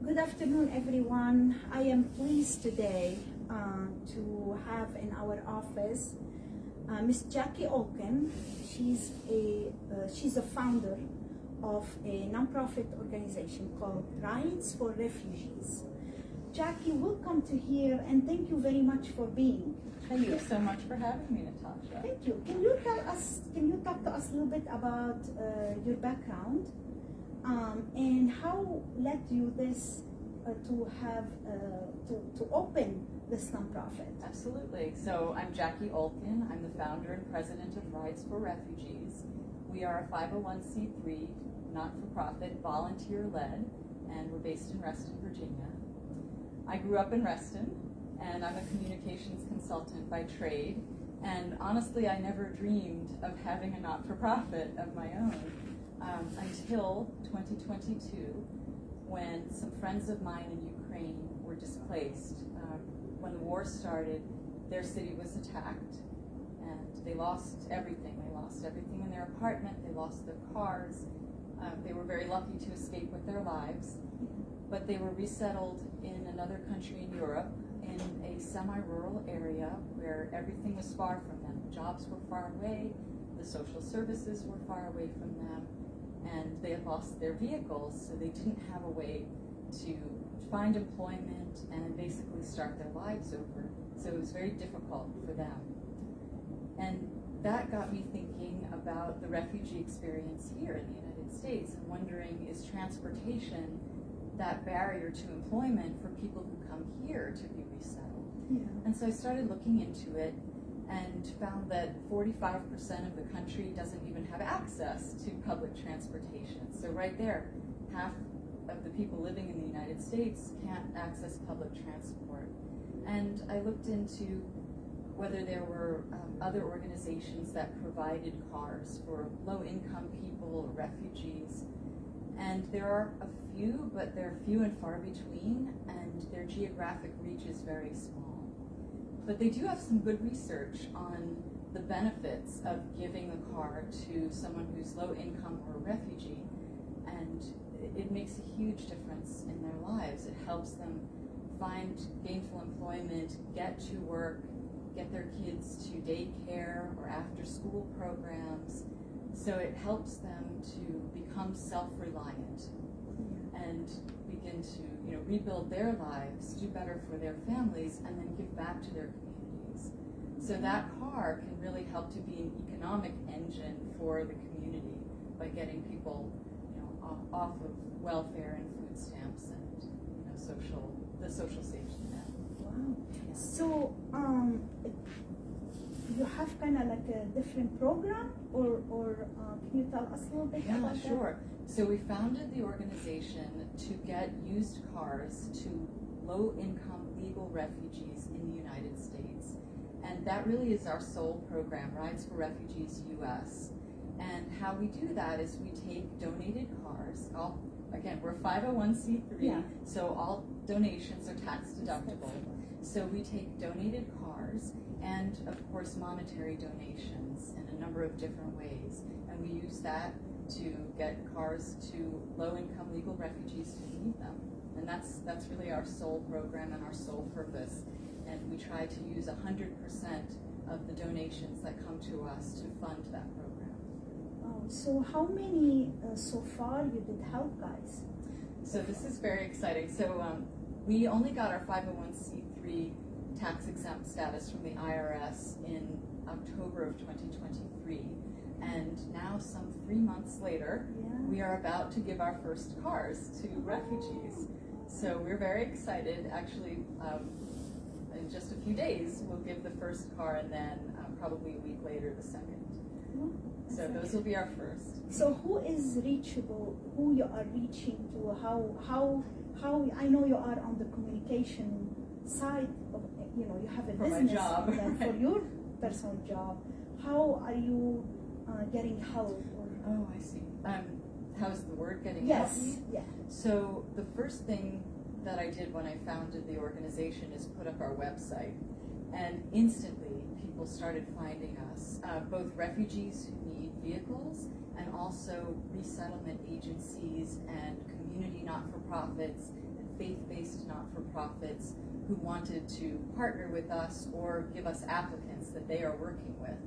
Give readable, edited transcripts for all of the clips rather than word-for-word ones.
Good afternoon, everyone. I am pleased today to have in our office Miss Jacqui Olkin. She's a founder of a nonprofit organization called Rights for Refugees. Jacqui, welcome to here, and thank you very much for being here. Thank you so much for having me, Natasha. Thank you. Can you talk to us a little bit about your background and how led you this to open this nonprofit? Absolutely. So I'm Jacqui Olkin. I'm the founder and president of Rights for Refugees. We are a 501c3, not-for-profit, volunteer-led, and we're based in Reston, Virginia. I grew up in Reston, and I'm a communications consultant by trade. And honestly, I never dreamed of having a not-for-profit of my own until 2022, when some friends of mine in Ukraine were displaced. When the war started, their city was attacked, and they lost everything. They lost everything in their apartment. They lost their cars. They were very lucky to escape with their lives, but they were resettled in another country in Europe, in a semi-rural area where everything was far from them. Jobs were far away, the social services were far away from them, and they had lost their vehicles, so they didn't have a way to find employment and basically start their lives over. So it was very difficult for them. And that got me thinking about the refugee experience here in the United States and wondering, is transportation that barrier to employment for people who come here to be resettled? Yeah. And so I started looking into it and found that 45% of the country doesn't even have access to public transportation. So right there, half of the people living in the United States can't access public transport. And I looked into whether there were other organizations that provided cars for low-income people or refugees. And there are a few, but they're few and far between, and their geographic reach is very small. But they do have some good research on the benefits of giving a car to someone who's low income or a refugee, and it makes a huge difference in their lives. It helps them find gainful employment, get to work, get their kids to daycare or after school programs. So it helps them to become self-reliant and begin to, rebuild their lives, do better for their families, and then give back to their communities. So that car can really help to be an economic engine for the community by getting people, off of welfare and food stamps and, the social safety net. Wow. So you have kind of like a different program, or can you tell us a little bit about that? Yeah, sure. So we founded the organization to get used cars to low-income legal refugees in the United States. And that really is our sole program, Rights for Refugees US. And how we do that is we take donated cars. Again, we're 501c3, so all donations are tax deductible. So we take donated cars and, of course, monetary donations in a number of different ways. And we use that to get cars to low-income legal refugees who need them. And that's really our sole program and our sole purpose. And we try to use 100% of the donations that come to us to fund that program. So how many so far you did help, guys? So this is very exciting. So we only got our 501c3 tax-exempt status from the IRS in October of 2023. And now, some 3 months later, we are about to give our first cars to refugees. So we're very excited. Actually, in just a few days, we'll give the first car, and then probably a week later, the second. So those will be our first. So who is reachable? Who you are reaching to? How? I know you are on the communication side of, you have a for business my job. for your personal job. How are you getting help? Oh, I see. How's the word getting Yes. help? Yeah. So the first thing that I did when I founded the organization is put up our website, and instantly people started finding us, both refugees who need vehicles and also resettlement agencies and community not-for-profits and faith-based not-for-profits who wanted to partner with us or give us applicants that they are working with.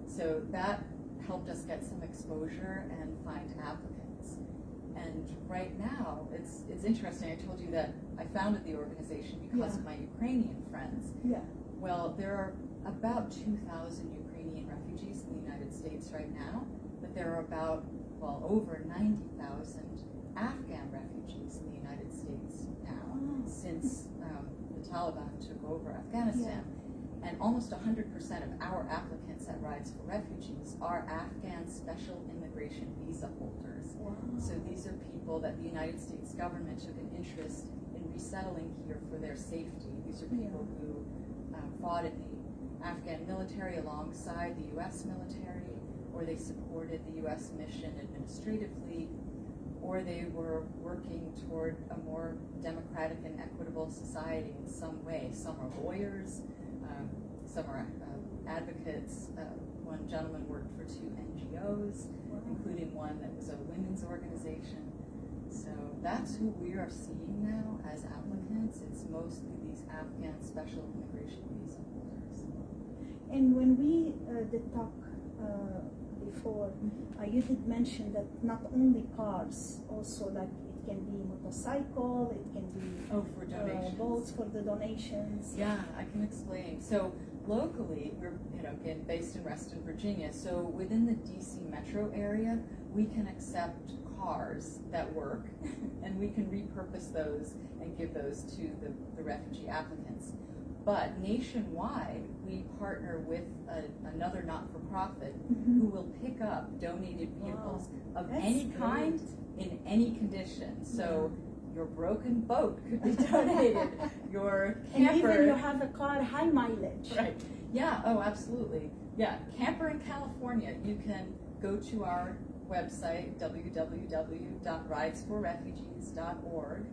So that helped us get some exposure and find applicants. And right now, it's interesting. I told you that I founded the organization because of my Ukrainian friends. Yeah. Well, there are about 2,000 Ukrainian refugees in the United States right now, but there are about, well, over 90,000 Afghan refugees in the United States now since the Taliban took over Afghanistan. And almost 100% of our applicants at Rides for Refugees are Afghan special immigration visa holders. Wow. So these are people that the United States government took an interest in resettling here for their safety. These are people who fought in the Afghan military alongside the U.S. military, or they supported the U.S. mission administratively, or they were working toward a more democratic and equitable society in some way. Some are lawyers, some are advocates. One gentleman worked for 2 NGOs, including one that was a women's organization. So that's who we are seeing now as applicants. It's mostly these Afghan special immigration visa holders. And when we did talk before, you did mention that not only cars, also like it can be motorcycle, it can be for donations. boats for the donations. Yeah, I can explain. So locally, we're again based in Reston, Virginia. So within the DC metro area, we can accept cars that work, and we can repurpose those and give those to the refugee applicants. But nationwide, we partner with another not-for-profit who will pick up donated vehicles of any kind in any condition. So your broken boat could be donated, your camper. And even you have a car high mileage. Right. Yeah, oh, absolutely. Yeah, camper in California, you can go to our website, www.ridesforrefugees.org,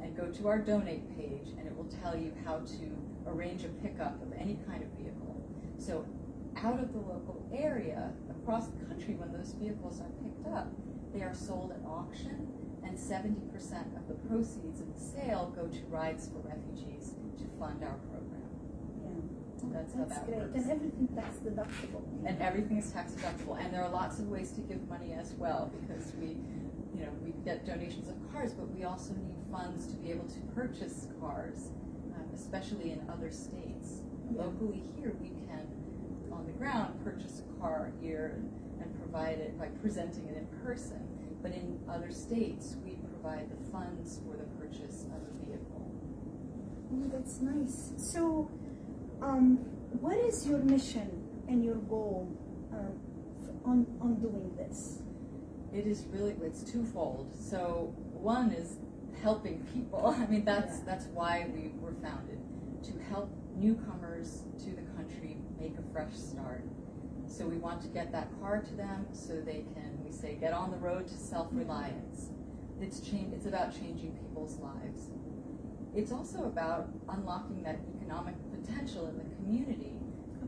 and go to our donate page, and it will tell you how to arrange a pickup of any kind of vehicle. So out of the local area, across the country, when those vehicles are picked up, they are sold at auction, and 70% of the proceeds of the sale go to Rides for Refugees to fund our program. That's how that great. works. And everything tax deductible. And everything is tax deductible. And there are lots of ways to give money as well, because we get donations of cars, but we also need funds to be able to purchase cars, especially in other states. Locally here, we can, on the ground, purchase a car here and provide it by presenting it in person. But in other states, we provide the funds for the purchase of a vehicle. Oh, that's nice. So, what is your mission and your goal on doing this? It is really, it's twofold. So one is helping people. I mean, that's why we were founded, to help newcomers to the country make a fresh start. So we want to get that car to them so they can, we say, get on the road to self-reliance. It's about changing people's lives. It's also about unlocking that economic potential in the community.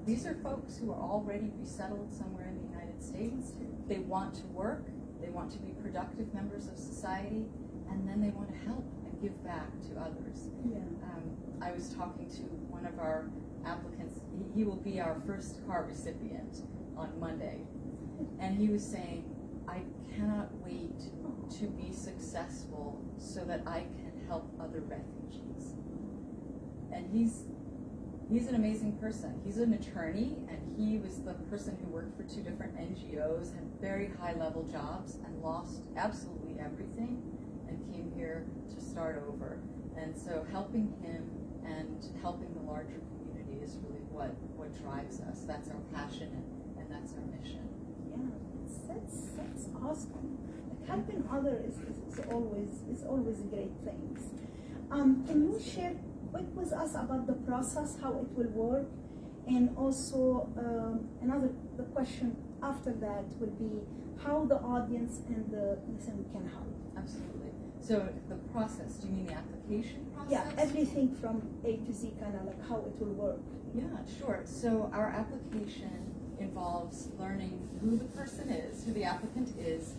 These are folks who are already resettled somewhere in the United States. They want to work, they want to be productive members of society, and then they want to help and give back to others. I was talking to one of our applicants. He will be our first car recipient on Monday. And he was saying, I cannot wait to be successful so that I can help other refugees. And he's an amazing person. He's an attorney, and he was the person who worked for 2 different NGOs, had very high-level jobs, and lost absolutely everything, and came here to start over. And so helping him and helping the larger community is really what drives us. That's our passion, and that's our mission. Yeah, that's awesome. Like helping others is always great things. Can you share quick with us about the process, how it will work, and also the question after that will be how the audience and the listener can help. Absolutely. So the process, do you mean the application process? Yeah, everything from A to Z, kind of like how it will work. Yeah, sure. So our application involves learning who the person is, who the applicant is,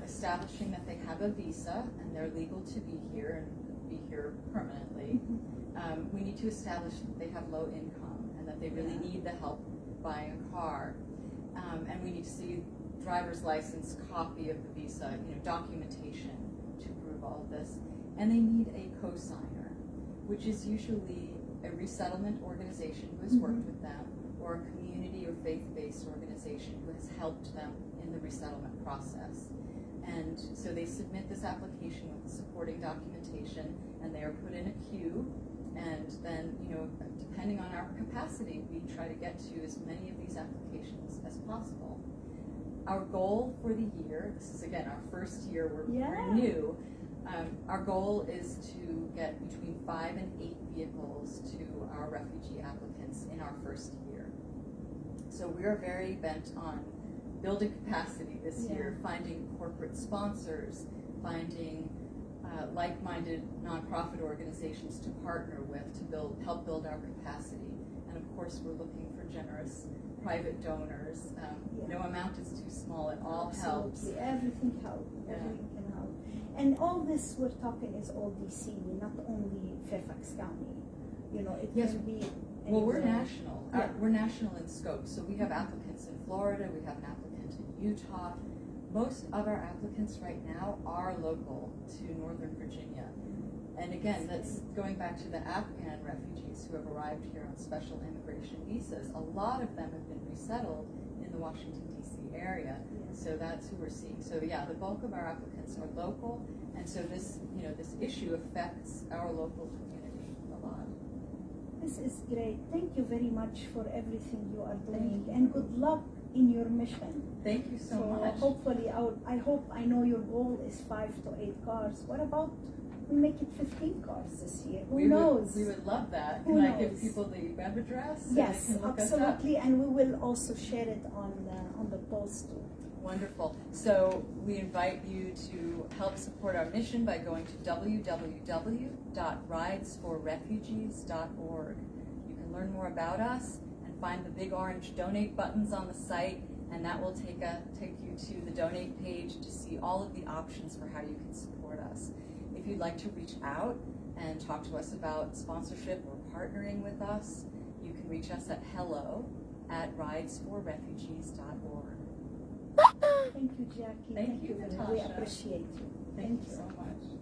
establishing that they have a visa and they're legal to be here and be here permanently. We need to establish that they have low income and that they really need the help buying a car. And we need to see driver's license, copy of the visa, documentation to prove all of this. And they need a co-signer, which is usually a resettlement organization who has worked with them, or a community or faith-based organization who has helped them in the resettlement process. And so they submit this application with the supporting documentation, and they are put in a queue. And then, depending on our capacity, we try to get to as many of these applications as possible. Our goal for the year, this is again our first year, we're new. Our goal is to get between 5 and 8 vehicles to our refugee applicants in our first year. So we are very bent on building capacity this year, finding corporate sponsors, finding like-minded nonprofit organizations to partner with to help build our capacity. And of course, we're looking for generous private donors. No amount is too small. It all helps. Everything helps. Everything can help. And all this we're talking is all DC, not only Fairfax County. It can be anywhere. Well, we're national. We're national in scope. So we have applicants in Florida. We have an applicant in Utah. Most of our applicants right now are local to Northern Virginia. And again, that's going back to the Afghan refugees who have arrived here on special immigration visas. A lot of them have been resettled in the Washington, D.C. area. So that's who we're seeing. So yeah, the bulk of our applicants are local. And so this, this issue affects our local community a lot. This is great. Thank you very much for everything you are doing. And good luck in your mission. Thank you so much. Hopefully, I know your goal is 5 to 8 cars. What about we make it 15 cars this year? Who knows? We would love that. Who Can knows? I give people the web address? Yes, So they can look absolutely. And we will also share it on the post too. Wonderful. So we invite you to help support our mission by going to www.ridesforrefugees.org. You can learn more about us and find the big orange donate buttons on the site, and that will take you to the donate page to see all of the options for how you can support us. If you'd like to reach out and talk to us about sponsorship or partnering with us, you can reach us at hello@ridesforrefugees.org. Thank you, Jacqui. Thank you, Natasha. We appreciate you. Thank you so much.